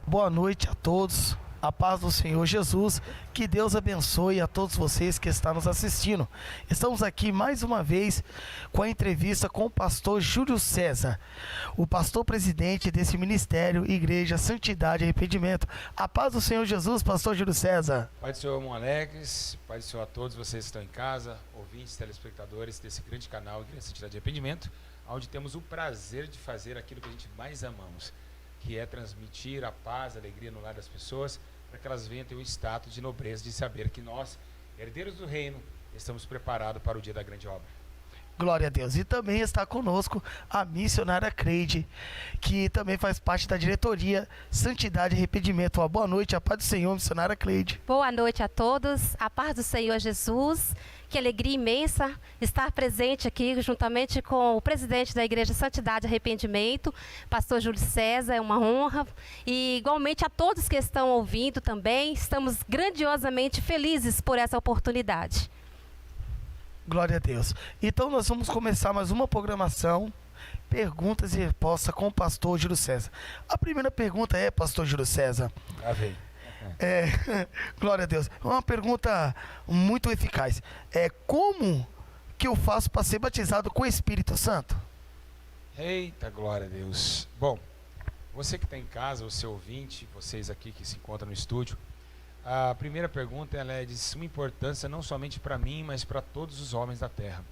Boa noite a todos, a paz do Senhor Jesus, que Deus abençoe a todos vocês que estão nos assistindo. Estamos aqui mais uma vez com a entrevista com o pastor Júlio César, o pastor presidente desse ministério, Igreja Santidade e Arrependimento. A paz do Senhor Jesus, pastor Júlio César. Pai do Senhor, irmão Alex, Pai do Senhor a todos vocês que estão em casa, ouvintes, telespectadores desse grande canal, Igreja Santidade e Arrependimento, onde temos o prazer de fazer aquilo que a gente mais amamos, que é transmitir a paz, a alegria no lar das pessoas, para que elas venham ter o status de nobreza, de saber que nós, herdeiros do reino, estamos preparados para o dia da grande obra. Glória a Deus. E também está conosco a missionária Cleide, que também faz parte da diretoria Santidade e Arrependimento. Uma boa noite, a paz do Senhor, missionária Cleide. Boa noite a todos, a paz do Senhor Jesus. Que alegria imensa estar presente aqui juntamente com o presidente da Igreja Santidade e Arrependimento, pastor Júlio César, é uma honra. E igualmente a todos que estão ouvindo também, estamos grandiosamente felizes por essa oportunidade. Glória a Deus. Então nós vamos começar mais uma programação, perguntas e respostas com o pastor Júlio César. A primeira pergunta é, pastor Júlio César. Já vem. Glória a Deus. Uma pergunta muito eficaz. Como que eu faço para ser batizado com o Espírito Santo? Eita, glória a Deus. Bom, você que está em casa, você ouvinte, vocês aqui que se encontram no estúdio, a primeira pergunta ela é de suma importância não somente para mim, mas para todos os homens da terra.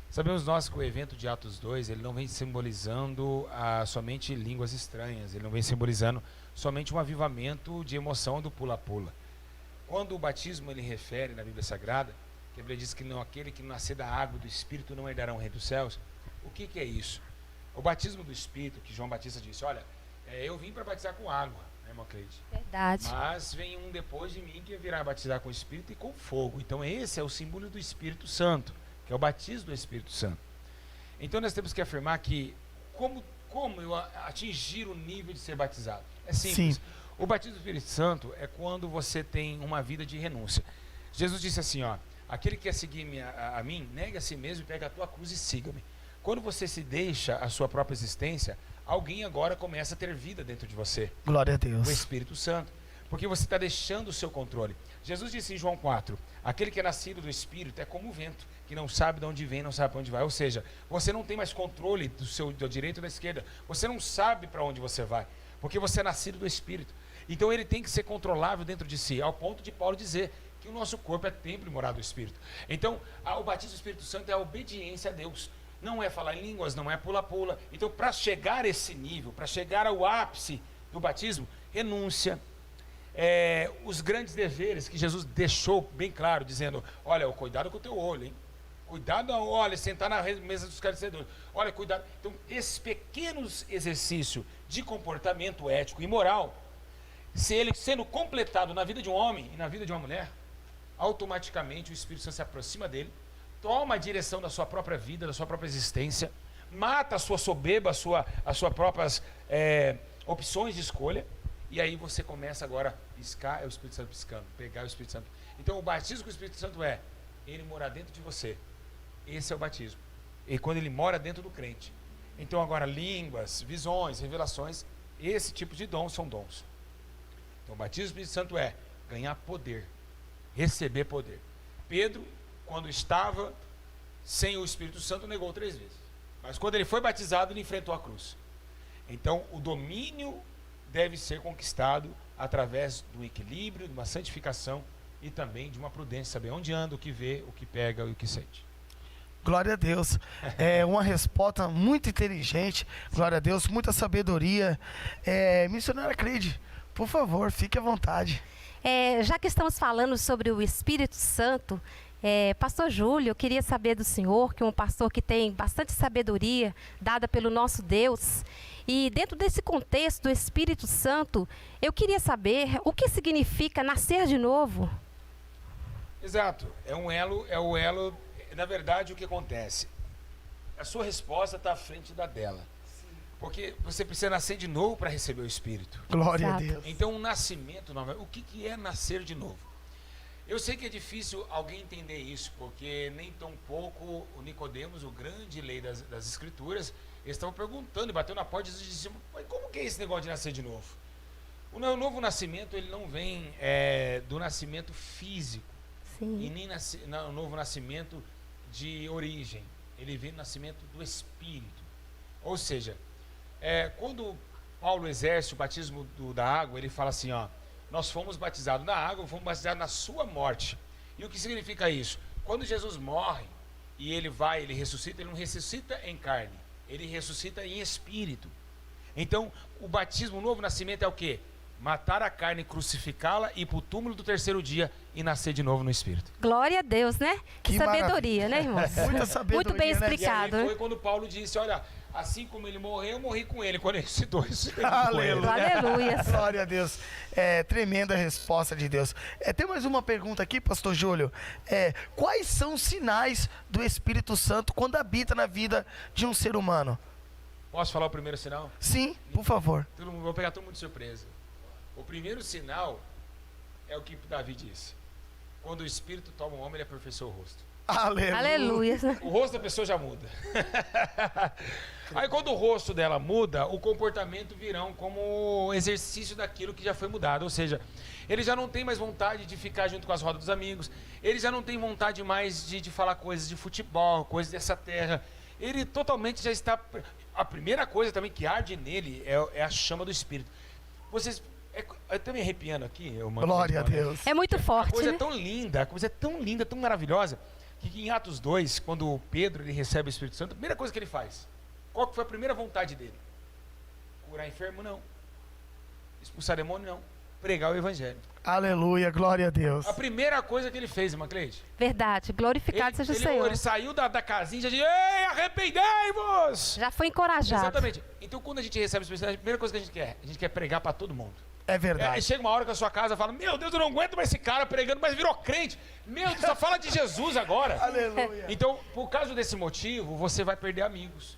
Sabemos nós que o evento de Atos 2, ele não vem simbolizando somente línguas estranhas, ele não vem simbolizando somente um avivamento de emoção do pula-pula. Quando o batismo ele refere na Bíblia Sagrada, que a Bíblia diz que não, aquele que nascer da água e do Espírito não herdará o reino dos céus, o que é isso? O batismo do Espírito, que João Batista disse, olha, eu vim para batizar com água, né, irmã Cleide? Verdade. Mas vem um depois de mim que virá batizar com o Espírito e com fogo. Então esse é o símbolo do Espírito Santo, que é o batismo do Espírito Santo. Então nós temos que afirmar que como eu atingir o nível de ser batizado? É simples. Sim. O batismo do Espírito Santo é quando você tem uma vida de renúncia. Jesus disse assim, ó, aquele que quer seguir a mim, negue a si mesmo e pega a tua cruz e siga-me. Quando você se deixa a sua própria existência, alguém agora começa a ter vida dentro de você. Glória a Deus. O Espírito Santo. Porque você está deixando o seu controle. Jesus disse em João 4, aquele que é nascido do Espírito é como o vento, que não sabe de onde vem, não sabe para onde vai. Ou seja, você não tem mais controle da direita ou da esquerda. Você não sabe para onde você vai, porque você é nascido do Espírito. Então ele tem que ser controlável dentro de si, ao ponto de Paulo dizer que o nosso corpo é templo e morada do Espírito. Então, o batismo do Espírito Santo é a obediência a Deus. Não é falar em línguas, não é pula-pula. Então, para chegar a esse nível, para chegar ao ápice do batismo, renúncia. Os grandes deveres que Jesus deixou bem claro, dizendo, olha, cuidado com o teu olho, hein? Cuidado, olha, sentar na mesa dos escarnecedores. Olha, cuidado. Então, esses pequenos exercícios de comportamento ético e moral, se ele sendo completado na vida de um homem e na vida de uma mulher, automaticamente o Espírito Santo se aproxima dele, toma a direção da sua própria vida, da sua própria existência, mata a sua soberba, as suas próprias opções de escolha, e aí você começa agora a piscar, é o Espírito Santo piscando, pegar o Espírito Santo. Então o batismo com o Espírito Santo ele morar dentro de você. Esse é o batismo. E quando ele mora dentro do crente. Então agora línguas, visões, revelações, esse tipo de dons são dons. Então o batismo do Espírito Santo é ganhar poder, receber poder. Pedro, quando estava sem o Espírito Santo, negou 3 vezes. Mas quando ele foi batizado, ele enfrentou a cruz. Então o domínio deve ser conquistado através do equilíbrio, de uma santificação e também de uma prudência, saber onde anda, o que vê, o que pega e o que sente. Glória a Deus. É uma resposta muito inteligente. Glória a Deus, muita sabedoria. Missionária Cleide, por favor, fique à vontade. Já que estamos falando sobre o Espírito Santo, pastor Júlio, eu queria saber do senhor, que é um pastor que tem bastante sabedoria dada pelo nosso Deus, e dentro desse contexto do Espírito Santo, eu queria saber o que significa nascer de novo. Exato, é o elo, na verdade o que acontece, a sua resposta está à frente da dela. Porque você precisa nascer de novo para receber o Espírito. Glória Exato. a Deus. Então, um nascimento novo. O que é nascer de novo? Eu sei que é difícil alguém entender isso, porque nem tão pouco o Nicodemos, o grande lei das Escrituras, eles estavam perguntando e batendo na porta e diziam, mas como que é esse negócio de nascer de novo? O novo nascimento, ele não vem do nascimento físico, e Sim. nem o novo nascimento de origem. Ele vem do nascimento do Espírito. Ou seja, quando Paulo exerce o batismo da água, ele fala assim, ó, nós fomos batizados na água, fomos batizados na sua morte. E o que significa isso? Quando Jesus morre e ele ressuscita, ele não ressuscita em carne, ele ressuscita em espírito. Então, o batismo, o novo nascimento é o quê? Matar a carne, crucificá-la, ir para o túmulo do terceiro dia e nascer de novo no Espírito. Glória a Deus, né? Que sabedoria, né, irmãos? Muita sabedoria, Muito bem né? explicado, E aí né? foi quando Paulo disse, olha, assim como ele morreu, eu morri com ele. Quando ele ressuscitou, ressuscitei com ele. Aleluia. Glória a Deus. Tremenda resposta de Deus. Tem mais uma pergunta aqui, pastor Júlio. Quais são os sinais do Espírito Santo quando habita na vida de um ser humano? Posso falar o primeiro sinal? Sim, por favor. Vou pegar todo mundo de surpresa. O primeiro sinal é o que Davi disse. Quando o Espírito toma um homem, ele aperfeiçoa o rosto. Aleluia. Aleluia. O rosto da pessoa já muda. Aí quando o rosto dela muda, o comportamento virão como exercício daquilo que já foi mudado. Ou seja, ele já não tem mais vontade de ficar junto com as rodas dos amigos. Ele já não tem vontade mais de falar coisas de futebol, coisas dessa terra. Ele totalmente já está... A primeira coisa também que arde nele é a chama do Espírito. Eu estou me arrepiando aqui. Glória a Deus. É muito A forte, coisa né? é tão linda, a coisa é tão linda, tão maravilhosa, que em Atos 2, quando Pedro ele recebe o Espírito Santo, a primeira coisa que ele faz, qual que foi a primeira vontade dele? Curar enfermo? Não. Expulsar demônio? Não. Pregar o Evangelho. Aleluia, glória a Deus. A primeira coisa que ele fez, irmã Cleide, Verdade. Glorificado seja o Senhor. ele saiu da casinha e já disse, ei, arrependei-vos! Já foi encorajado. Exatamente. Então quando a gente recebe o Espírito Santo, a primeira coisa que a gente quer pregar para todo mundo. É verdade. Chega uma hora que a sua casa fala, meu Deus, eu não aguento mais esse cara pregando, mas virou crente. Meu Deus, só fala de Jesus agora. Aleluia. Então, por causa desse motivo, você vai perder amigos.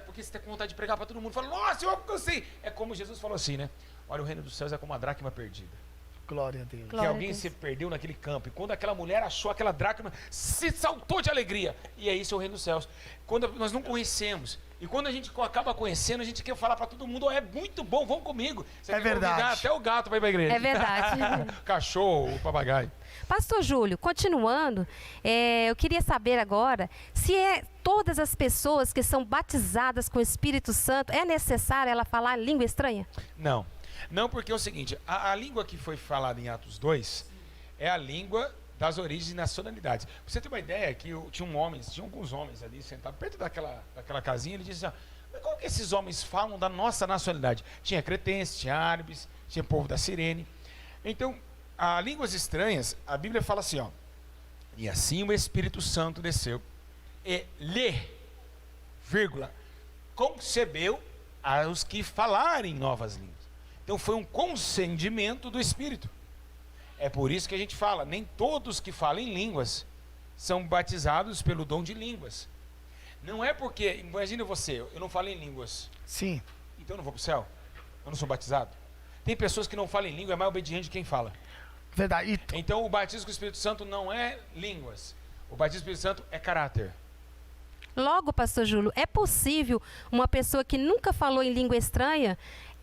Porque você tem vontade de pregar para todo mundo. Fala, nossa, eu alcancei. É como Jesus falou assim, né? Olha, o reino dos céus é como uma dracma perdida. Glória a Deus. Glória Que a alguém Deus. se perdeu naquele campo. E quando aquela mulher achou aquela dracma, se saltou de alegria. E é isso o reino dos céus. Quando nós não conhecemos. E quando a gente acaba conhecendo, a gente quer falar para todo mundo, oh, é muito bom, vão comigo. Você quer verdade. convidar até o gato para ir para a igreja. É verdade. O cachorro, o papagaio. Pastor Júlio, continuando, eu queria saber agora se todas as pessoas que são batizadas com o Espírito Santo, é necessário ela falar língua estranha? Não. Não, porque é o seguinte, a língua que foi falada em Atos 2 é a língua das origens e nacionalidades. Pra você ter uma ideia, que tinha alguns homens ali sentados perto daquela casinha, ele disse assim, mas qual que esses homens falam da nossa nacionalidade? Tinha cretenses, tinha árabes, tinha povo da Cirene. Então, a línguas estranhas, a Bíblia fala assim, ó, e assim o Espírito Santo desceu e concebeu aos que falarem novas línguas. Então foi um concedimento do Espírito. É por isso que a gente fala, nem todos que falam em línguas são batizados pelo dom de línguas. Não é porque, imagina você, eu não falo em línguas, Sim, então eu não vou para o céu? Eu não sou batizado? Tem pessoas que não falam em língua, é mais obediente de quem fala. verdade. Então o batismo com o Espírito Santo não é línguas. O batismo com o Espírito Santo é caráter. Logo, pastor Júlio, é possível uma pessoa que nunca falou em língua estranha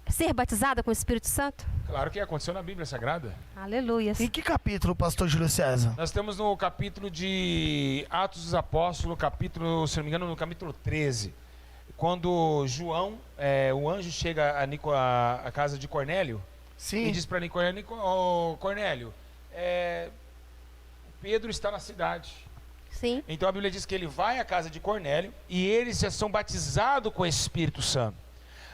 ser batizada com o Espírito Santo? Claro que aconteceu na Bíblia Sagrada. Aleluia. Em que capítulo, pastor Júlio César? Nós estamos no capítulo de Atos dos Apóstolos, capítulo, se não me engano, no capítulo 13. Quando João, o anjo chega à casa de Cornélio, Sim. e diz para Cornélio, Pedro está na cidade. Sim. Então a Bíblia diz que ele vai à casa de Cornélio e eles já são batizados com o Espírito Santo.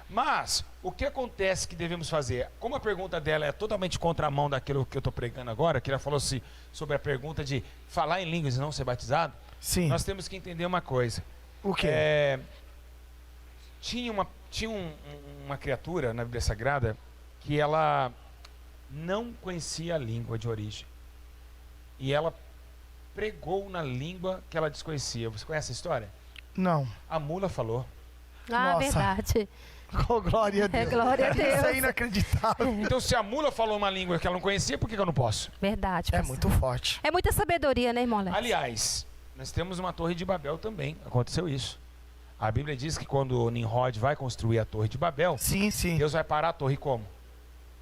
Mas o que acontece que devemos fazer? Como a pergunta dela é totalmente contramão daquilo que eu estou pregando agora, que ela falou assim, sobre a pergunta de falar em línguas e não ser batizado, Sim. nós temos que entender uma coisa. O quê? Tinha uma criatura na Bíblia Sagrada que ela não conhecia a língua de origem. E ela pregou na língua que ela desconhecia. Você conhece a história? Não. A mula falou. Ah, Nossa. verdade. Oh, glória a Deus. Glória a Deus. Isso é inacreditável. Então, se a mula falou uma língua que ela não conhecia, por que eu não posso? Verdade. É pastor. muito forte. É muita sabedoria, né, irmão Léo? Aliás, nós temos uma torre de Babel também. Aconteceu isso. A Bíblia diz que quando Nimrod vai construir a torre de Babel, Sim, sim. Deus vai parar a torre como?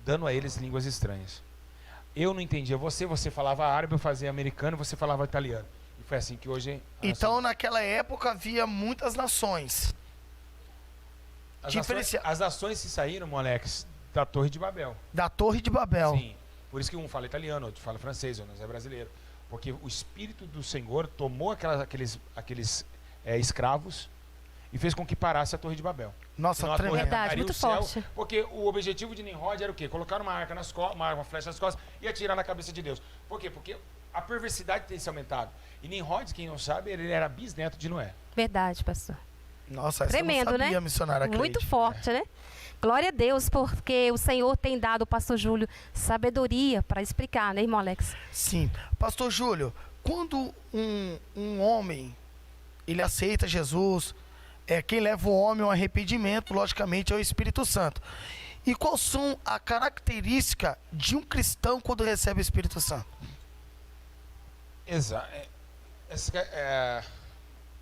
dando a eles línguas estranhas. Eu não entendia você falava árabe, eu fazia americano, você falava italiano. E foi assim que hoje... Então, naquela época, havia muitas nações. As nações se saíram, Moleques, da Torre de Babel. Da Torre de Babel. Sim. Por isso que um fala italiano, outro fala francês, outro é brasileiro. Porque o Espírito do Senhor tomou aqueles escravos e fez com que parasse a Torre de Babel. Nossa, tremendo. Verdade, muito forte. Porque o objetivo de Nimrod era o quê? Colocar uma arca nas costas, uma flecha nas costas e atirar na cabeça de Deus. Por quê? Porque a perversidade tem se aumentado. E Nimrod, quem não sabe, ele era bisneto de Noé. Verdade, pastor. Nossa, essa Tremendo, eu não sabia, né? missionária Cleide. Muito forte, né? Glória a Deus, porque o Senhor tem dado ao pastor Júlio sabedoria para explicar, né, irmão Alex? Sim. Pastor Júlio, quando um homem, ele aceita Jesus, quem leva o homem ao arrependimento, logicamente, é o Espírito Santo. E quais são a característica de um cristão quando recebe o Espírito Santo? Exato.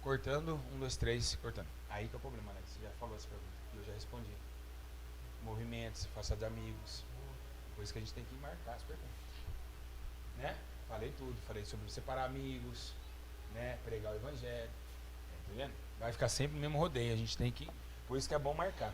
Cortando, 1, 2, 3, cortando. Aí que é o problema, Alex. Você já falou essa pergunta e eu já respondi. Movimentos, faça de amigos. Por isso que a gente tem que marcar as perguntas. Né? Falei tudo. Falei sobre separar amigos, né? Pregar o evangelho. Tá vendo? Vai ficar sempre no mesmo rodeio. A gente tem que... Por isso que é bom marcar.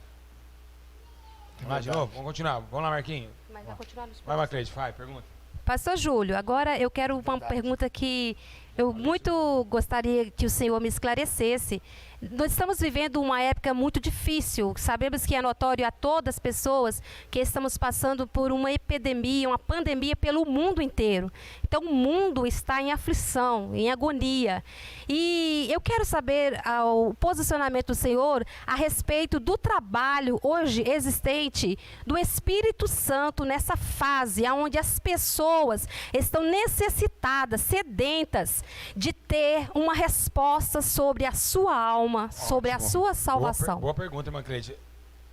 Vamos lá de novo? Vamos continuar. Vamos lá, Marquinhos. Mas vai continuar nos Vai, Macleide, vai, pergunta. Pastor Júlio, agora eu quero uma pergunta que eu muito gostaria que o senhor me esclarecesse. Nós estamos vivendo uma época muito difícil. Sabemos que é notório a todas as pessoas que estamos passando por uma epidemia, uma pandemia pelo mundo inteiro. Então o mundo está em aflição, em agonia. E eu quero saber o posicionamento do senhor a respeito do trabalho hoje existente do Espírito Santo nessa fase onde as pessoas estão necessitadas, sedentas de ter uma resposta sobre a sua alma, sobre a sua salvação. Boa pergunta, Macleide.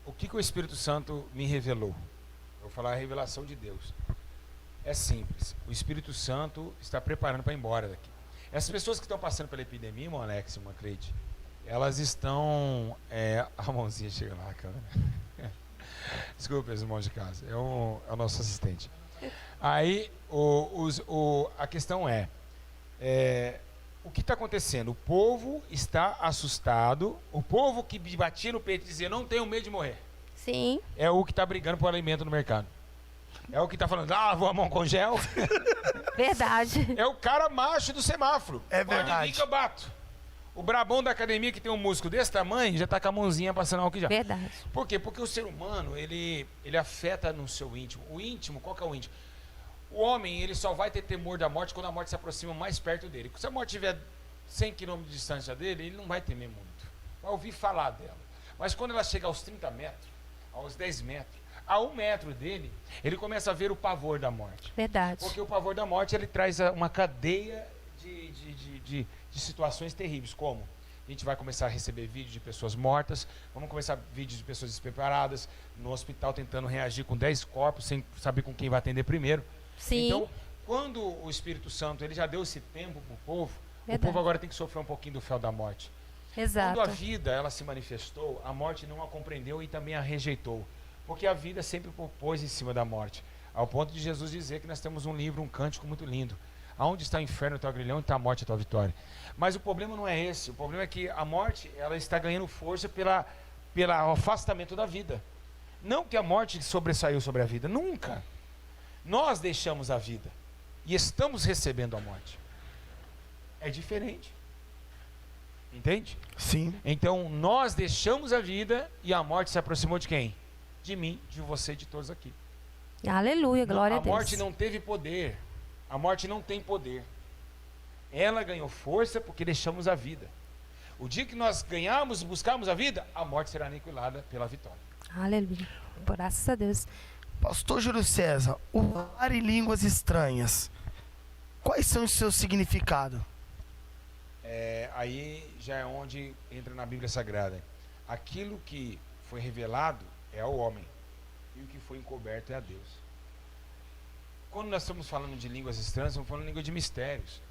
O que o Espírito Santo me revelou? Eu vou falar a revelação de Deus. É simples. O Espírito Santo está preparando para ir embora daqui. Essas pessoas que estão passando pela epidemia, irmão Alex e Macleide, elas estão... a mãozinha chega lá, câmera. Desculpa, os irmãos de casa. É o nosso assistente. Aí, a questão o que está acontecendo? O povo está assustado. O povo que batia no peito e dizia, não tenho medo de morrer. Sim. É o que está brigando por alimento no mercado. É o que está falando, lavou a mão com gel. Verdade. É o cara macho do semáforo. É verdade. Pode vir que eu bato. O brabão da academia que tem um músculo desse tamanho, já está com a mãozinha passando álcool já. Verdade. Por quê? Porque o ser humano, ele afeta no seu íntimo. O íntimo, qual que é o íntimo? O homem, ele só vai ter temor da morte quando a morte se aproxima mais perto dele. Se a morte estiver 100 km de distância dele, ele não vai temer muito. Vai ouvir falar dela. Mas quando ela chega aos 30 metros, aos 10 metros, a 1 metro dele, ele começa a ver o pavor da morte. Verdade. Porque o pavor da morte, ele traz uma cadeia de situações terríveis. Como? A gente vai começar a receber vídeos de pessoas mortas, vamos começar vídeos de pessoas despreparadas, no hospital tentando reagir com 10 corpos, sem saber com quem vai atender primeiro. Sim. Então, quando o Espírito Santo ele já deu esse tempo para o povo agora tem que sofrer um pouquinho do fel da morte. Exato. Quando a vida ela se manifestou, a morte não a compreendeu e também a rejeitou. Porque a vida sempre propôs em cima da morte. Ao ponto de Jesus dizer que nós temos um livro, um cântico muito lindo. Aonde está o inferno, o teu grilhão, e está a morte, a tua vitória. Mas o problema não é esse. O problema é que a morte ela está ganhando força pelo afastamento da vida. Não que a morte sobressaiu sobre a vida. Nunca. Nós deixamos a vida e estamos recebendo a morte. É diferente. Entende? Sim. Então, nós deixamos a vida e a morte se aproximou de quem? De mim, de você, de todos aqui. Aleluia, glória a Deus. A morte não teve poder. A morte não tem poder. Ela ganhou força porque deixamos a vida. O dia que nós ganharmos e buscarmos a vida, a morte será aniquilada pela vitória. Aleluia. Graças a Deus. Pastor Júlio César, o falar em línguas estranhas, quais são os seus significados? Aí já é onde entra na Bíblia Sagrada. Aquilo que foi revelado é ao homem, e o que foi encoberto é a Deus. Quando nós estamos falando de línguas estranhas, estamos falando de língua de mistérios,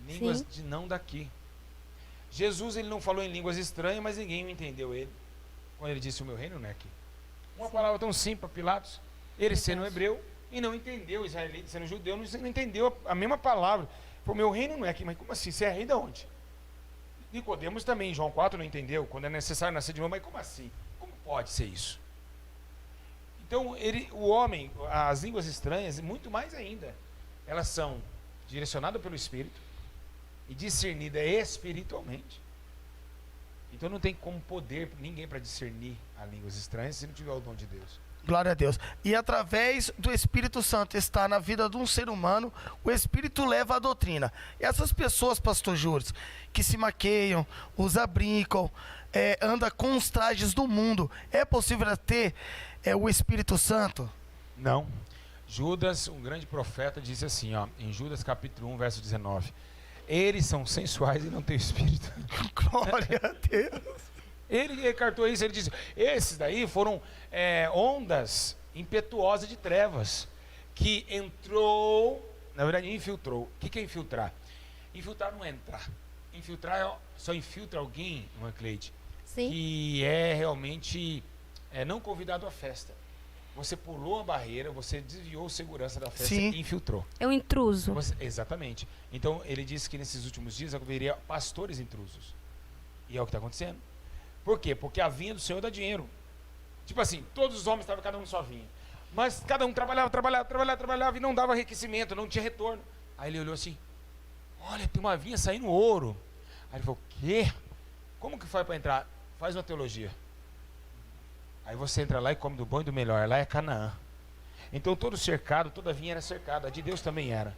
línguas de não daqui. Jesus ele não falou em línguas estranhas, mas ninguém entendeu ele quando ele disse o meu reino não é aqui. Uma palavra tão simples para Pilatos. Ele sendo hebreu e não entendeu, israelita sendo judeu, não entendeu a mesma palavra. O meu reino não é aqui, mas como assim? Você é rei de onde? Nicodemos também, em João 4, não entendeu. Quando é necessário nascer de novo, mas como assim? Como pode ser isso? Então, o homem, as línguas estranhas, muito mais ainda, elas são direcionadas pelo Espírito e discernidas espiritualmente. Então não tem como poder ninguém para discernir as línguas estranhas se não tiver o dom de Deus. Glória a Deus. E através do Espírito Santo estar na vida de um ser humano, o Espírito leva a doutrina. E essas pessoas, pastor Júlio, que se maqueiam, brincam, anda com os trajes do mundo, é possível ter o Espírito Santo? Não. Judas, um grande profeta, disse assim, ó, em Judas capítulo 1, verso 19: eles são sensuais e não têm espírito. Glória a Deus. Ele cartou isso, ele disse, esses daí foram ondas impetuosas de trevas, que entrou, na verdade infiltrou. O que é infiltrar? Infiltrar não é entrar. Infiltrar só infiltra alguém, uma Cleide, Sim. que é realmente não convidado à festa. Você pulou a barreira, você desviou a segurança da festa. Sim. E infiltrou. É um intruso. Exatamente. Então ele disse que nesses últimos dias haveria pastores intrusos. E é o que está acontecendo. Por quê? Porque a vinha do Senhor dá dinheiro. Tipo assim, todos os homens estavam cada um na sua vinha. Mas cada um trabalhava e não dava enriquecimento, não tinha retorno. Aí ele olhou assim, olha, tem uma vinha saindo ouro. Aí ele falou, o quê? Como que faz para entrar? Faz uma teologia. Aí você entra lá e come do bom e do melhor. Lá é Canaã. Então todo cercado, toda vinha era cercada. A de Deus também era.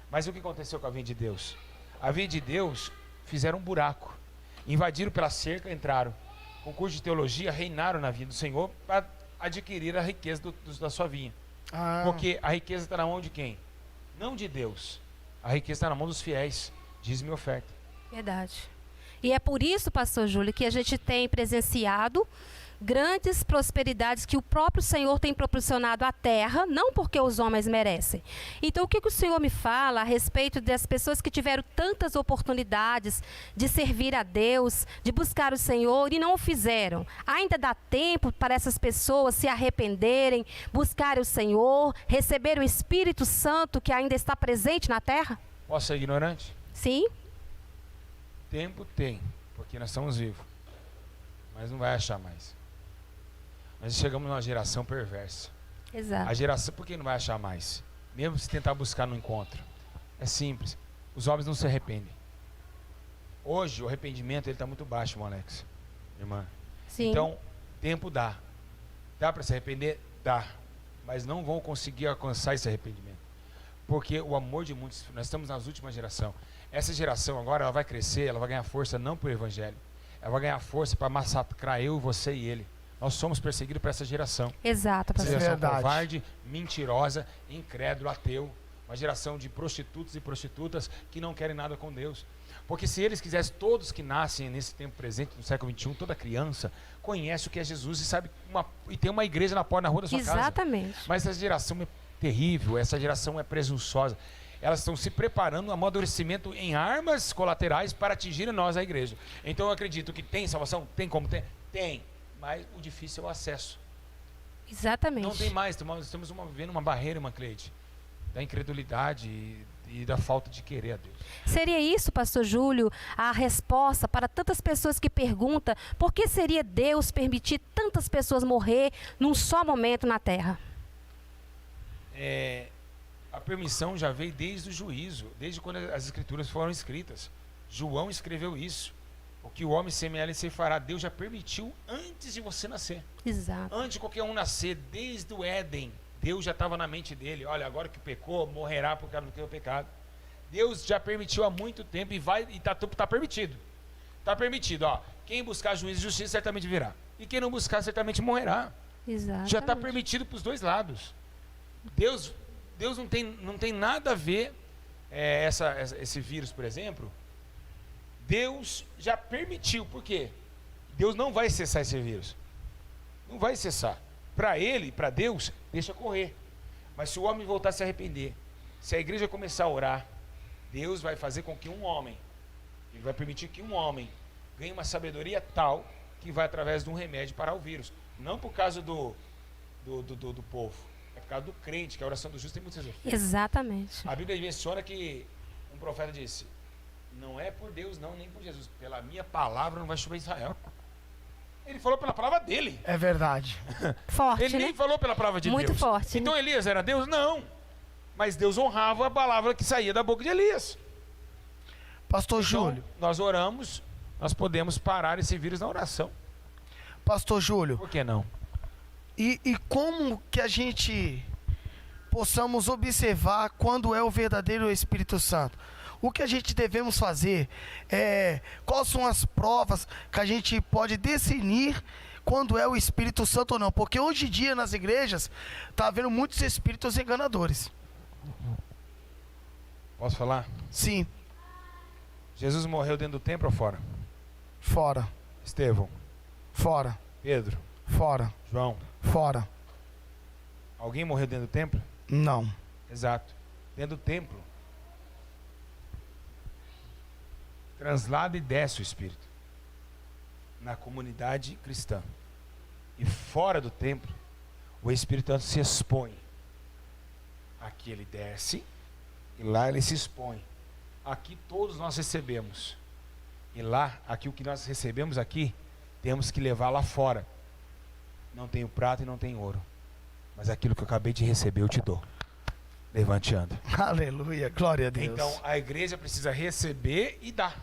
Mas o que aconteceu com a vinha de Deus? A vinha de Deus fizeram um buraco. Invadiram pela cerca, entraram. Com curso de teologia, reinaram na vinha do Senhor para adquirir a riqueza da sua vinha. Porque a riqueza está na mão de quem? Não de Deus. A riqueza está na mão dos fiéis. Dízimo e oferta. Verdade. E é por isso, pastor Júlio, que a gente tem presenciado grandes prosperidades que o próprio Senhor tem proporcionado à terra, não porque os homens merecem. Então, o que o Senhor me fala a respeito das pessoas que tiveram tantas oportunidades de servir a Deus, de buscar o Senhor e não o fizeram? Ainda dá tempo para essas pessoas se arrependerem, buscarem o Senhor, receber o Espírito Santo que ainda está presente na terra? Posso ser ignorante? Sim. Tempo tem, porque nós estamos vivos. Mas não vai achar mais. Nós chegamos numa geração perversa. Exato. A geração, por que não vai achar mais? Mesmo se tentar buscar no encontro. É simples. Os homens não se arrependem. Hoje o arrependimento ele está muito baixo, irmão Alex. Irmã. Sim. Então, tempo dá. Dá para se arrepender? Dá. Mas não vão conseguir alcançar esse arrependimento. Porque o amor de muitos, nós estamos nas últimas gerações. Essa geração agora, ela vai crescer, ela vai ganhar força não por evangelho. Ela vai ganhar força para massacrar eu, você e ele. Nós somos perseguidos por essa geração. Exato, Essa pastor. geração covarde, mentirosa, incrédulo, ateu. Uma geração de prostitutos e prostitutas que não querem nada com Deus. Porque se eles quisessem, todos que nascem nesse tempo presente, no século XXI, toda criança, conhece o que é Jesus e sabe e tem uma igreja na porta, na rua da sua casa. Exatamente. Mas essa geração é terrível, essa geração é presunçosa. Elas estão se preparando um amadurecimento em armas colaterais para atingir nós, a igreja. Então eu acredito que tem salvação? Tem como ter? Tem. Mas o difícil é o acesso. Exatamente. Não tem mais. Estamos vivendo uma barreira, uma Cleide, da incredulidade e da falta de querer a Deus. Seria isso, pastor Júlio, a resposta para tantas pessoas que perguntam por que seria Deus permitir tantas pessoas morrer num só momento na terra? A permissão já veio desde o juízo, desde quando as escrituras foram escritas. João escreveu isso. O que o homem semear, ele se fará. Deus já permitiu antes de você nascer. Exato. Antes de qualquer um nascer, desde o Éden, Deus já estava na mente dele. Olha, agora que pecou, morrerá por causa do que é o pecado. Deus já permitiu há muito tempo e está permitido. Está permitido, ó. Quem buscar juízo e justiça certamente virá. E quem não buscar certamente morrerá. Exato. Já está permitido para os dois lados. Deus não tem nada a ver esse vírus, por exemplo. Deus já permitiu. Por quê? Deus não vai cessar esse vírus. Não vai cessar. Para ele, para Deus, deixa correr. Mas se o homem voltar a se arrepender, se a igreja começar a orar, Deus vai fazer com que um homem, ele vai permitir que um homem ganhe uma sabedoria tal que vai através de um remédio parar o vírus. Não por causa do povo. É causa do crente, que a oração do justo tem muitos efeitos. Exatamente. A Bíblia menciona que um profeta disse: não é por Deus não, nem por Jesus, pela minha palavra não vai chover Israel. Ele falou pela palavra dele. É verdade. Forte, Ele né? nem falou pela palavra de Muito Deus. forte, Então Elias era Deus? Não. Mas Deus honrava a palavra que saía da boca de Elias. Pastor Então, Júlio, nós oramos, nós podemos parar esse vírus na oração. Pastor Júlio, Por que não? e como que a gente possamos observar quando é o verdadeiro Espírito Santo? O que a gente devemos fazer? Quais são as provas que a gente pode discernir quando é o Espírito Santo ou não? Porque hoje em dia nas igrejas está havendo muitos espíritos enganadores. Posso falar? Sim, Jesus morreu dentro do templo ou fora? fora, Estevão, fora, Pedro, fora, João. fora. Alguém morreu dentro do templo? Não. Exato. Dentro do templo. Translada e desce o Espírito. Na comunidade cristã. E fora do templo, o Espírito Santo se expõe. Aqui ele desce e lá ele se expõe. Aqui todos nós recebemos. E lá, aqui o que nós recebemos aqui, temos que levar lá fora. Não tenho prata e não tenho ouro, mas aquilo que eu acabei de receber eu te dou. Levante e anda. Aleluia, glória a Deus. Então a igreja precisa receber e dar.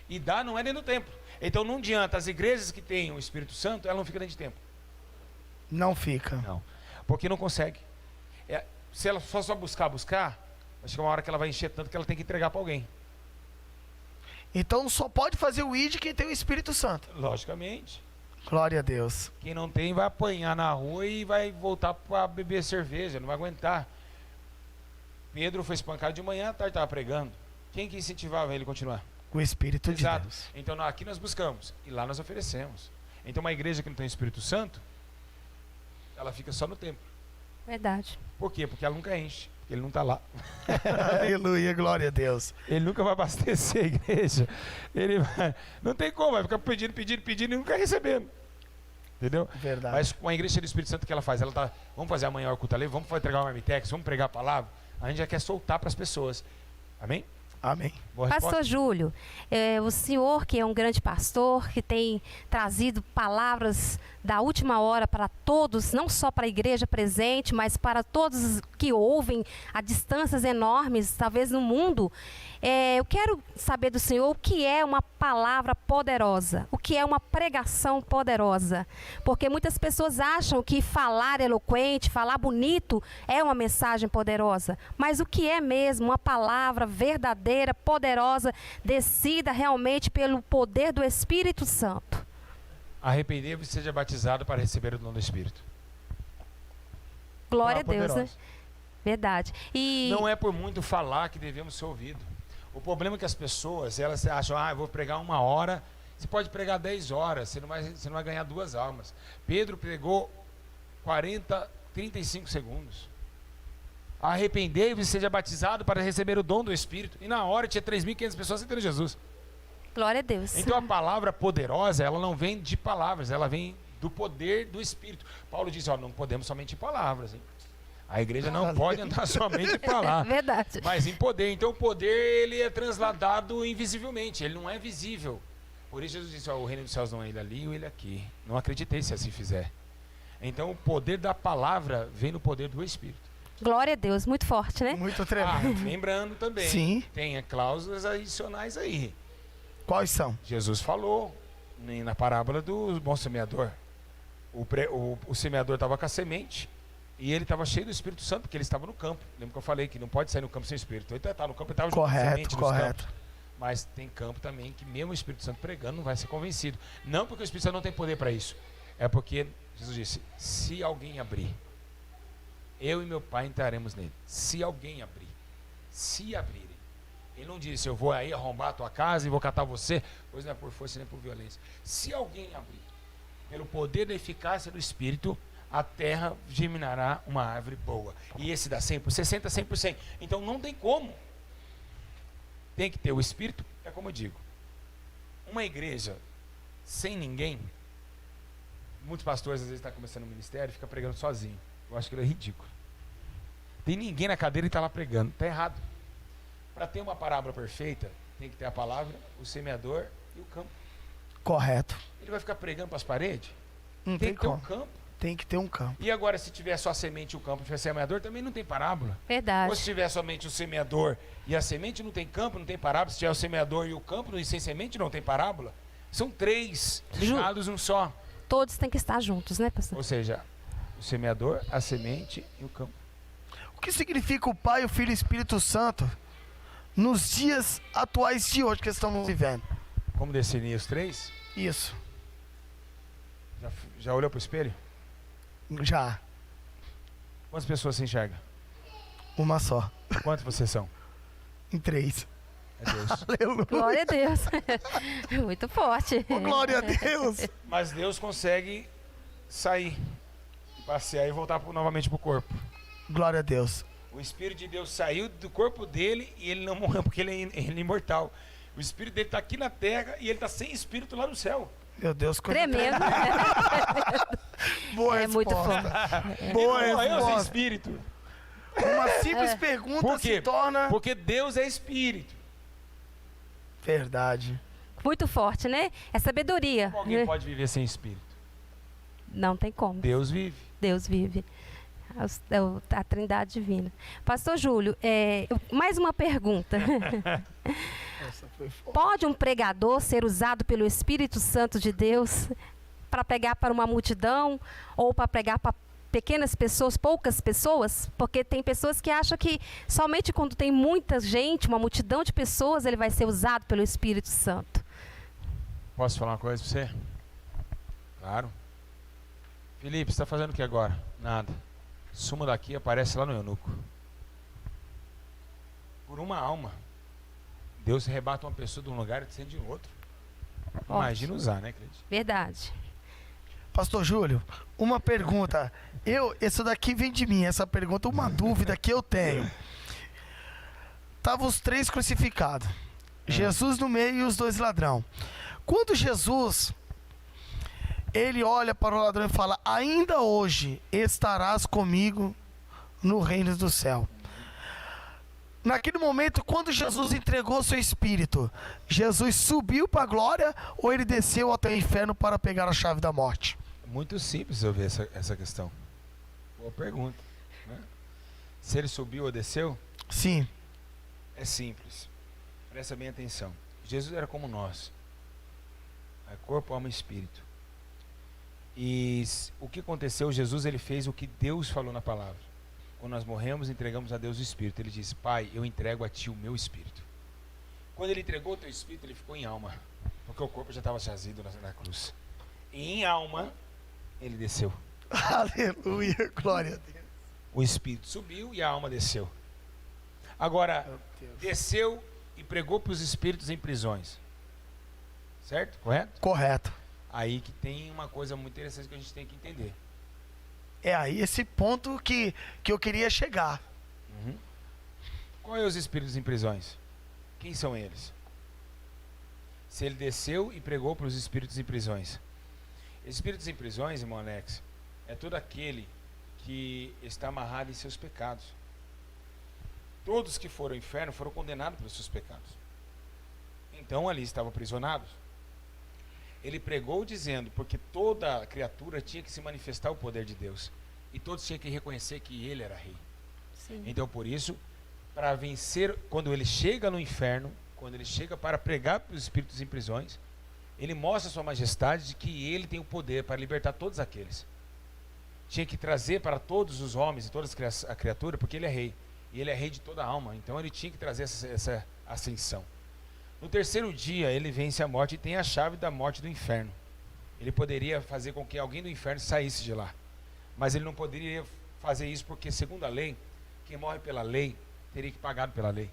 E dar não é dentro do templo. Então não adianta, as igrejas que têm o Espírito Santo, ela não fica dentro de templo. Não fica. Não, porque não consegue. Se ela só buscar, vai chegar uma hora que ela vai encher tanto que ela tem que entregar para alguém. Então só pode fazer o ID quem tem o Espírito Santo. Logicamente. Glória a Deus. Quem não tem vai apanhar na rua e vai voltar para beber cerveja, não vai aguentar. Pedro foi espancado de manhã, à tarde estava pregando. Quem que incentivava ele a continuar? O Espírito de Exato. Deus. Então aqui nós buscamos e lá nós oferecemos. Então uma igreja que não tem o Espírito Santo, ela fica só no templo. Verdade. Por quê? Porque ela nunca enche, porque ele não está lá. Aleluia, glória a Deus. Ele nunca vai abastecer a igreja. Não tem como, vai ficar pedindo e nunca recebendo. Entendeu? Verdade. Mas com a igreja do Espírito Santo, o que ela faz? Ela tá, vamos fazer amanhã o culto ali, vamos entregar o marmitex, vamos pregar a palavra. A gente já quer soltar para as pessoas. Amém? Amém. Boa Pastor resposta? Júlio, o senhor que é um grande pastor, que tem trazido palavras da última hora para todos, não só para a igreja presente, mas para todos que ouvem a distâncias enormes, talvez no mundo. Eu quero saber do senhor o que é uma palavra poderosa, o que é uma pregação poderosa. Porque muitas pessoas acham que falar eloquente, falar bonito é uma mensagem poderosa. Mas o que é mesmo uma palavra verdadeira, poderosa, descida realmente pelo poder do Espírito Santo? Arrepender-vos e seja batizado para receber o dom do Espírito. Glória a Palavra Deus, né? poderosa. Verdade. E Não é por muito falar que devemos ser ouvidos. O problema é que as pessoas, elas acham, eu vou pregar 1 hora, você pode pregar 10 horas, você não vai ganhar 2 almas. Pedro pregou 35 segundos. Arrependei-vos e seja batizado para receber o dom do Espírito. E na hora tinha 3.500 pessoas aceitando Jesus. glória a Deus. Então a palavra poderosa, ela não vem de palavras, ela vem do poder do Espírito. Paulo diz, não podemos somente em palavras, hein? A igreja não pode andar somente em palavras, Verdade. mas em poder. Então o poder, ele é transladado invisivelmente, ele não é visível. Por isso Jesus disse, o reino dos céus não é ele ali ou ele aqui. Não acreditei se assim fizer. Então o poder da palavra vem no poder do Espírito. Glória a Deus, muito forte, né? Muito tremendo. Lembrando também, Sim. tem cláusulas adicionais aí. Quais são? Jesus falou na parábola do bom semeador. O semeador estava com a semente e ele estava cheio do Espírito Santo, porque ele estava no campo. Lembra que eu falei que não pode sair no campo sem Espírito? Então ele estava no campo, ele estava junto com a semente nos Correto. campos. Mas tem campo também que mesmo o Espírito Santo pregando não vai ser convencido. Não porque o Espírito Santo não tem poder para isso. É porque Jesus disse, se alguém abrir, eu e meu Pai entraremos nele. Se alguém abrir. Se abrirem. Ele não disse, eu vou aí arrombar a tua casa e vou catar você. Pois não é por força nem por violência. Se alguém abrir, pelo poder da eficácia do Espírito, a terra germinará uma árvore boa. E esse dá 100%, 60%, 100%. Então não tem como. Tem que ter o Espírito, é como eu digo. Uma igreja sem ninguém, muitos pastores às vezes estão começando o ministério e ficam pregando sozinho. Eu acho que ele é ridículo. Tem ninguém na cadeira e está lá pregando. Está errado. Para ter uma parábola perfeita, tem que ter a palavra, o semeador e o campo. Correto. Ele vai ficar pregando para as paredes? Não Tem tem que ter um como. campo. Tem que ter um campo. E agora, se tiver só a semente e o campo, tiver semeador, também não tem parábola. Verdade. Ou se tiver somente o semeador e a semente, não tem campo, não tem parábola. Se tiver o semeador e o campo, e sem semente, não tem parábola. São três ligados um só. Todos têm que estar juntos, né, pastor? Ou seja, o semeador, a semente e o campo. O que significa o Pai, o Filho e o Espírito Santo nos dias atuais de hoje que estamos vivendo? Como definir os três? Isso. Já olhou para o espelho? Já. Quantas pessoas se enxerga? Uma só. Quantos vocês são? Em 3. É Deus. Aleluia. Glória a Deus. Muito forte. Oh, glória a Deus. Mas Deus consegue sair, passear e voltar novamente para o corpo. Glória a Deus. O Espírito de Deus saiu do corpo dele e ele não morreu porque ele é imortal. O Espírito dele está aqui na terra e ele está sem Espírito lá no céu. Meu Deus, coisa Tremendo. Boa É muito resposta. forte. Boa Ele não morreu sem resposta. Espírito. Uma simples pergunta Por quê? se torna... Porque Deus é Espírito. Verdade. Muito forte, né? É sabedoria. Como alguém pode viver sem Espírito? Não tem como. Deus vive. Deus vive. A Trindade Divina. Pastor Júlio, mais uma pergunta. Essa foi forte. Pode um pregador ser usado pelo Espírito Santo de Deus para pregar para uma multidão ou para pregar para pequenas pessoas, poucas pessoas? Porque tem pessoas que acham que somente quando tem muita gente, uma multidão de pessoas, ele vai ser usado pelo Espírito Santo. Posso falar uma coisa para você? Claro. Felipe, você está fazendo o que agora? Nada. Suma daqui, aparece lá no eunuco. Por uma alma, Deus rebata uma pessoa de um lugar e descende em outro. Imagina usar, né, Cleide? Verdade. Pastor Júlio, uma pergunta. Isso daqui vem de mim, essa pergunta, uma dúvida que eu tenho. Estavam os 3 crucificados. Jesus no meio e os 2 ladrão. Quando Jesus, ele olha para o ladrão e fala: ainda hoje estarás comigo no reino do céu. Naquele momento, quando Jesus entregou seu espírito, Jesus subiu para a glória ou ele desceu até o inferno para pegar a chave da morte? Muito simples eu ver essa questão. Boa pergunta, né? Se ele subiu ou desceu, Sim. é simples. Presta bem atenção. Jesus era como nós. É corpo, alma e espírito. E o que aconteceu? Jesus, ele fez o que Deus falou na palavra. Quando nós morremos, entregamos a Deus o Espírito. Ele disse: Pai, eu entrego a Ti o meu Espírito. Quando ele entregou o teu Espírito, ele ficou em alma. Porque o corpo já estava jazido na cruz. E em alma, ele desceu. Aleluia, glória a Deus. O Espírito subiu e a alma desceu. Agora, desceu e pregou para os espíritos em prisões. Certo? Correto? Correto. Aí que tem uma coisa muito interessante que a gente tem que entender. É aí esse ponto que eu queria chegar. Qual é os espíritos em prisões? Quem são eles? Se ele desceu e pregou para os espíritos em prisões. Espíritos em prisões, irmão Alex, é todo aquele que está amarrado em seus pecados. Todos que foram ao inferno foram condenados pelos seus pecados. Então ali estavam aprisionados. Ele pregou dizendo, porque toda criatura tinha que se manifestar o poder de Deus. E todos tinham que reconhecer que ele era rei. Sim. Então por isso, para vencer, quando ele chega no inferno, quando ele chega para pregar para os espíritos em prisões, ele mostra a sua majestade de que ele tem o poder para libertar todos aqueles. Tinha que trazer para todos os homens e toda a criatura, porque ele é rei. E ele é rei de toda a alma. Então ele tinha que trazer essa ascensão. No terceiro dia, ele vence a morte e tem a chave da morte do inferno. Ele poderia fazer com que alguém do inferno saísse de lá. Mas ele não poderia fazer isso porque, segundo a lei, quem morre pela lei teria que pagar pela lei.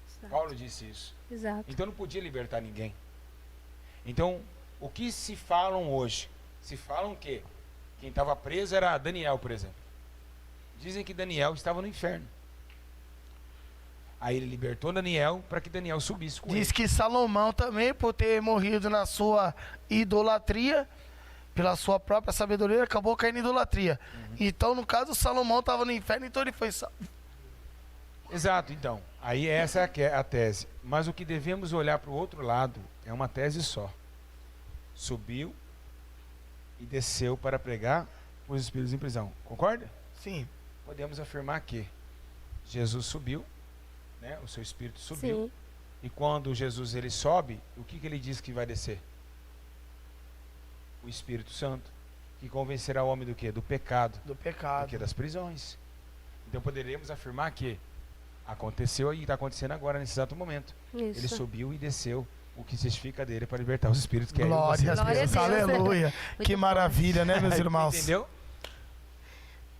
Exato. Paulo disse isso. Exato. Então não podia libertar ninguém. Então, o que se falam hoje? Se falam que quem estava preso era Daniel, por exemplo. Dizem que Daniel estava no inferno. Aí ele libertou Daniel para que Daniel subisse com Diz ele. que Salomão também, por ter morrido na sua idolatria, pela sua própria sabedoria, acabou caindo em idolatria. Então, no caso, Salomão estava no inferno, então ele foi salvo. Exato, então. Aí essa é a tese. Mas o que devemos olhar para o outro lado é uma tese só. Subiu e desceu para pregar os espíritos em prisão. Concorda? Sim. Podemos afirmar que Jesus subiu, né? O seu espírito subiu. Sim. E quando Jesus ele sobe, o que ele diz que vai descer? O Espírito Santo, que convencerá o homem do quê? Do pecado, Do do pecado. que? Das prisões. Então poderemos afirmar que aconteceu e está acontecendo agora, nesse exato momento. Isso. Ele subiu e desceu o que se testifica dele para libertar os espíritos que é eu e Glória você. a Glória a Deus. Deus. Aleluia. Muito Que bom. maravilha, né, meus irmãos? Entendeu?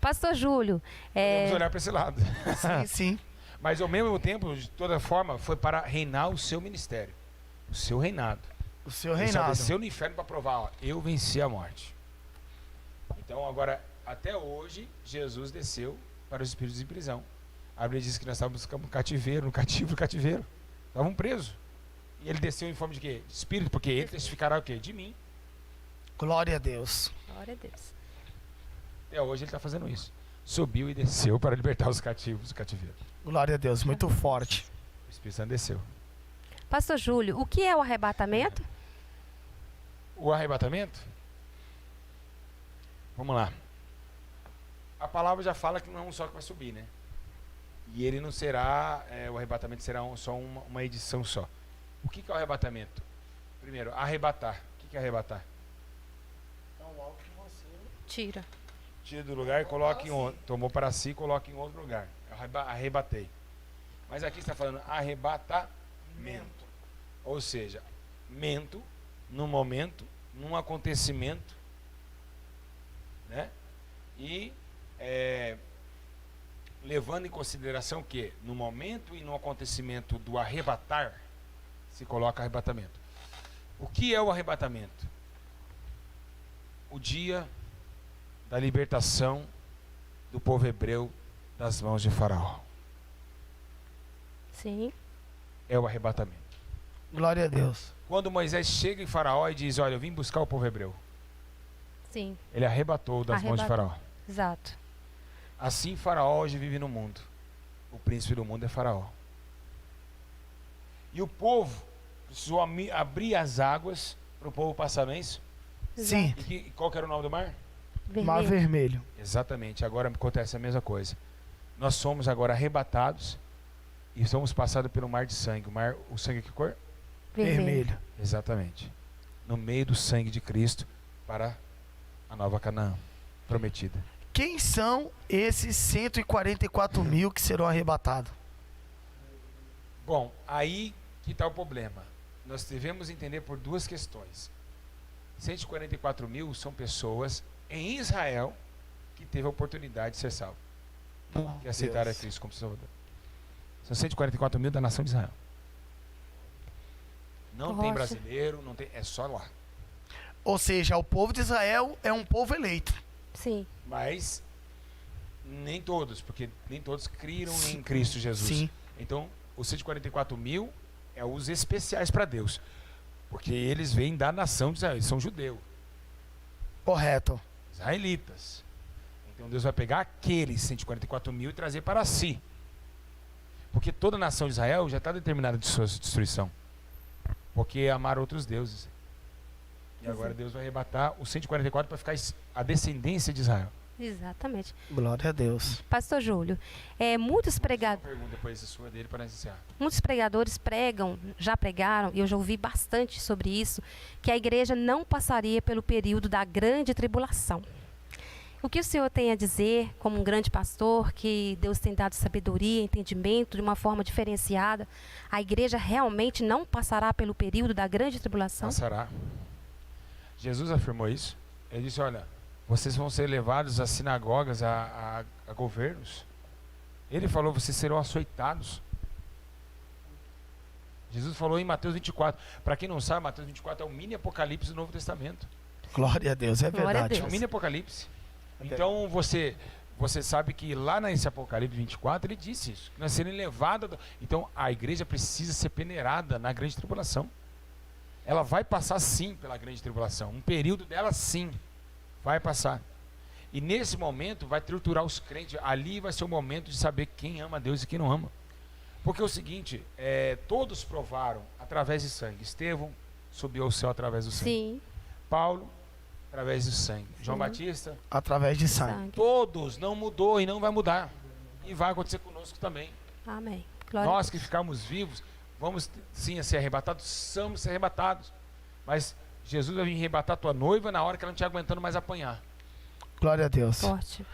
Pastor Júlio, Vamos olhar para esse lado. Sim, sim. Mas ao mesmo tempo, de toda forma, foi para reinar o seu ministério, o seu reinado. O seu Ele só reinado. desceu no inferno para provar, ó, eu venci a morte. Então agora, até hoje, Jesus desceu para os espíritos em prisão. A Bíblia diz que nós estávamos no cativeiro, no cativeiro. Estavam presos. E ele desceu em forma de quê? De espírito, porque ele testificará o quê? De mim. Glória a Deus. glória a Deus. Até hoje ele está fazendo isso. Subiu e desceu para libertar os cativos do cativeiro. Glória a Deus. Muito forte. O Espírito Santo desceu. Pastor Júlio, o que é o arrebatamento? O arrebatamento? Vamos lá. A palavra já fala que não é um só que vai subir, né? E ele não será, o arrebatamento será só uma edição só. O que é o arrebatamento? Primeiro, arrebatar. O que é arrebatar? Tira. Tira do lugar e coloca em outro. Tomou para si e coloca em outro lugar. Arrebatei. Mas aqui está falando arrebatamento. Ou seja, mento, num momento, num acontecimento, né? E levando em consideração que no momento e no acontecimento do arrebatar, se coloca arrebatamento. O que é o arrebatamento? O dia da libertação do povo hebreu das mãos de Faraó. Sim. É o arrebatamento. Glória a Deus. Quando Moisés chega em Faraó e diz, olha, eu vim buscar o povo hebreu. Sim. Ele arrebatou das mãos de Faraó. Exato. Assim Faraó hoje vive no mundo. O príncipe do mundo é Faraó. E o povo precisou abrir as águas para o povo passar, não é isso? Sim. E qual que era o nome do mar? Mar vermelho. Exatamente, agora acontece a mesma coisa. Nós somos agora arrebatados e somos passados pelo mar de sangue. O sangue que cor? Vermelho. Exatamente. No meio do sangue de Cristo para a nova Canaã prometida. Quem são esses 144 mil que serão arrebatados? Bom, aí que está o problema. Nós devemos entender por duas questões. 144 mil são pessoas em Israel que teve a oportunidade de ser salvo, que aceitaram a Cristo como Salvador. São 144 mil da nação de Israel. Não tem brasileiro, não tem, é só lá. Ou seja, o povo de Israel é um povo eleito. Sim. Mas nem todos, porque nem todos criam em Cristo Jesus. Sim. Então, os 144 mil é os especiais para Deus, porque eles vêm da nação de Israel, eles são judeus, Correto. israelitas. Então Deus vai pegar aqueles 144 mil e trazer para si, porque toda a nação de Israel já está determinada de sua destruição, porque amaram outros deuses. E agora Deus vai arrebatar os 144 para ficar a descendência de Israel. Exatamente. Glória a Deus. Pastor Júlio, muitos pregadores. Uma pergunta depois da sua dele para iniciar. Muitos pregadores pregam, já pregaram, e eu já ouvi bastante sobre isso, que a igreja não passaria pelo período da grande tribulação. O que o senhor tem a dizer, como um grande pastor, que Deus tem dado sabedoria, entendimento de uma forma diferenciada, a igreja realmente não passará pelo período da grande tribulação? Passará. Jesus afirmou isso. Ele disse, olha, vocês vão ser levados às sinagogas, a governos. Ele falou, vocês serão açoitados. Jesus falou em Mateus 24. Para quem não sabe, Mateus 24 é o mini apocalipse do Novo Testamento. Glória a Deus, é Glória a verdade. É o mini apocalipse. Então você sabe que lá nesse Apocalipse 24 ele disse isso, que nós seremos levados. Então a igreja precisa ser peneirada na grande tribulação. Ela vai passar sim pela grande tribulação. Um período dela sim vai passar. E nesse momento vai triturar os crentes. Ali vai ser o momento de saber quem ama a Deus e quem não ama. Porque é o seguinte, todos provaram através de sangue. Estevão subiu ao céu através do sangue. Sim. Paulo, através do sangue. João Sim. Batista, Através de sangue. Sangue. todos, não mudou e não vai mudar. E vai acontecer conosco também. Amém. Glória a Nós que ficarmos vivos, vamos sim a ser arrebatados, somos ser arrebatados. Mas Jesus vai vir arrebatar tua noiva na hora que ela não estiver aguentando mais apanhar. Glória a Deus. Forte.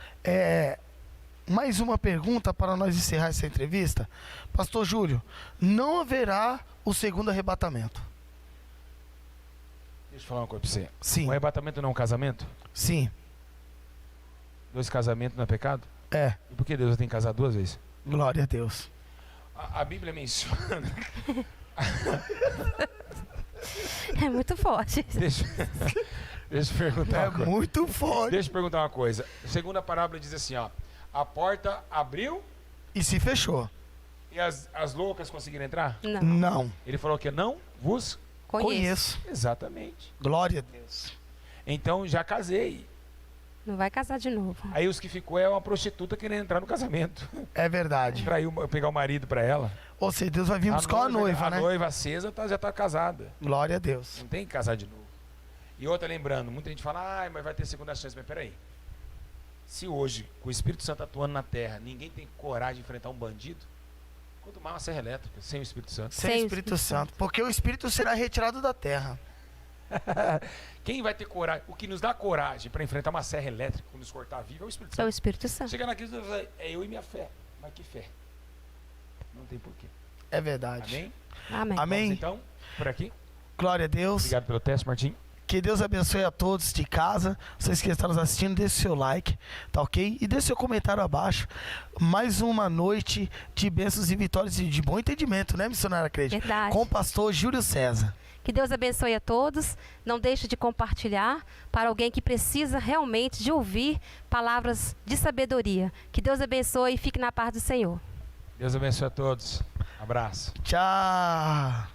Mais uma pergunta para nós encerrar essa entrevista. Pastor Júlio, não haverá o segundo arrebatamento? Deixa eu falar uma coisa para você. Sim. Um arrebatamento não é um casamento? Sim. 2 casamentos não é pecado? É. E por que Deus tem que casar 2 vezes? Glória a Deus. A Bíblia menciona. É muito forte. Deixa eu perguntar É uma coisa. muito forte. Deixa eu perguntar uma coisa. A segunda parábola diz assim, ó. A porta abriu E se fechou? e as loucas conseguiram entrar? Não. Não. Ele falou que não vos... Conheço. Exatamente. Glória a Deus. Então já casei. Não vai casar de novo. Aí os que ficou é uma prostituta querendo entrar no casamento. É verdade. Traiu, pegar o marido para ela. Ou seja, Deus vai vir buscar a noiva, né? A noiva acesa já tá casada. Glória a Deus. Não tem que casar de novo. E outra, lembrando, muita gente fala, mas vai ter segunda chance. Mas peraí. Se hoje, com o Espírito Santo atuando na terra, ninguém tem coragem de enfrentar um bandido, quanto mais uma serra elétrica, sem o Espírito Santo. Sem o Espírito Santo. Porque o Espírito será retirado da terra. Quem vai ter coragem? O que nos dá coragem para enfrentar uma serra elétrica, nos cortar vivo, é o Espírito É o Santo. Espírito Santo. Chegar na crise, é eu e minha fé. Mas que fé? Não tem porquê. É verdade. Amém? Amém. Amém. Vamos, então, por aqui. Glória a Deus. Obrigado pelo teste, Martim. Que Deus abençoe a todos de casa. Vocês que estão nos assistindo, deixe seu like, tá ok? E deixe seu comentário abaixo. Mais uma noite de bênçãos e vitórias e de bom entendimento, né, missionária Crede? Verdade. Com o pastor Júlio César. Que Deus abençoe a todos. Não deixe de compartilhar para alguém que precisa realmente de ouvir palavras de sabedoria. Que Deus abençoe e fique na paz do Senhor. Deus abençoe a todos. Abraço. Tchau.